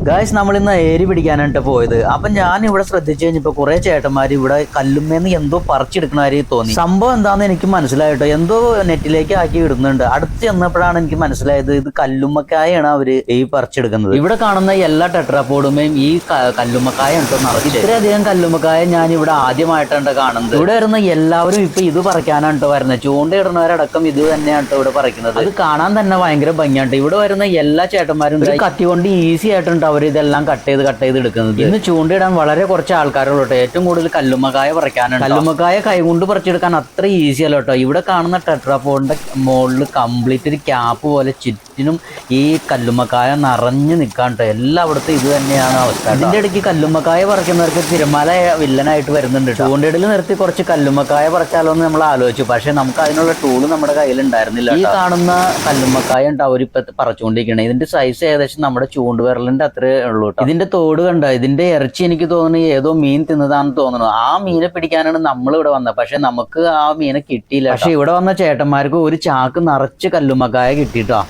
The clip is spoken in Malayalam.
ഗായ്സ് നമ്മൾ ഇന്ന് ഏരി പിടിക്കാനായിട്ട് പോയത്. അപ്പൊ ഞാൻ ഇവിടെ ശ്രദ്ധിച്ചു കഴിഞ്ഞപ്പോ കുറെ ചേട്ടന്മാർ ഇവിടെ കല്ലുമ്മേന്ന് എന്തോ പറിച്ചെടുക്കണമാര് തോന്നി. സംഭവം എന്താന്ന് എനിക്ക് മനസ്സിലായിട്ടോ. എന്തോ നെറ്റിലേക്ക് ആക്കി ഇടുന്നുണ്ട്. അടുത്ത് ചെന്നപ്പോഴാണ് എനിക്ക് മനസ്സിലായത് ഇത് കല്ലുമ്മക്കായാണ് അവര് ഈ പറിച്ചെടുക്കുന്നത്. ഇവിടെ കാണുന്ന എല്ലാ ടെട്രാപോഡുമേയും ഈ കല്ലുമ്മക്കായ ഉണ്ടോ നിറച്ച്. ഇത്രയധികം കല്ലുമ്മക്കായ ഞാൻ ഇവിടെ ആദ്യമായിട്ടാണ് കാണുന്നത്. ഇവിടെ വരുന്ന എല്ലാവരും ഇപ്പൊ ഇത് പറിക്കാനാണ് കേട്ടോ വരുന്നത്. ചൂണ്ടയിടുന്നവരടക്കം ഇത് തന്നെയാണ് കേട്ടോ ഇവിടെ പറിക്കുന്നത്. അത് കാണാൻ തന്നെ ഭയങ്കര ഭംഗിയാണ്. ഇവിടെ വരുന്ന എല്ലാ ചേട്ടന്മാരും കത്തി കൊണ്ട് ഈസി ആയിട്ടുണ്ട് അവർ ഇതെല്ലാം കട്ട് ചെയ്ത് എടുക്കുന്നത്. ഇന്ന് ചൂണ്ടയിടാൻ വളരെ കുറച്ച് ആൾക്കാരുള്ളൂ കേട്ടോ. ഏറ്റവും കൂടുതൽ കല്ലുമ്മക്കായ പറിക്കാനാണ്. കല്ലുമ്മക്കായ കൈകൊണ്ട് പറിച്ചെടുക്കാൻ അത്ര ഈസി അല്ല കേട്ടോ. ഇവിടെ കാണുന്ന ടെട്രാപോഡിന്റെ മുകളിൽ കംപ്ലീറ്റ് ഒരു ക്യാപ്പ് പോലെ ചുറ്റിനും ഈ കല്ലുമ്മക്കായ നിറഞ്ഞു നിൽക്കാൻ കേട്ടോ. എല്ലായിടത്തും ഇത് തന്നെയാണ് അവസ്ഥ. ഇതിന്റെ ഇടയ്ക്ക് കല്ലുമ്മക്കായ പറിക്കുന്നവർക്ക് തിരമാല വില്ലനായിട്ട് വരുന്നുണ്ട്. ചൂണ്ടയിടൽ നിർത്തി കുറച്ച് കല്ലുമ്മക്കായ പറിച്ചാലോ എന്ന് നമ്മൾ ആലോചിച്ചു. പക്ഷെ നമുക്ക് അതിനുള്ള ടൂള് നമ്മുടെ കയ്യിൽ ഉണ്ടായിരുന്നില്ല. ഈ കാണുന്ന കല്ലുമ്മക്കായ ഉണ്ട് അവരിപ്പോ പറിച്ചുകൊണ്ടിരിക്കണേ. ഇതിന്റെ സൈസ് ഏകദേശം നമ്മുടെ ചൂണ്ടുവിരലിന്റെ അത്രേ ഉള്ളൂ കേട്ടോ. ഇതിന്റെ തോട് കണ്ട. ഇതിന്റെ ഇറച്ചി എനിക്ക് തോന്നുന്നു ഏതോ മീൻ തിന്നതാണെന്ന് തോന്നുന്നു. ആ മീനെ പിടിക്കാനാണ് നമ്മൾ ഇവിടെ വന്നത്. പക്ഷെ നമുക്ക് ആ മീനെ കിട്ടിയില്ല. പക്ഷെ ഇവിടെ വന്ന ചേട്ടന്മാർക്ക് ഒരു ചാക്ക് നിറച്ച് കല്ലുമ്മക്കായ കിട്ടിട്ടോ.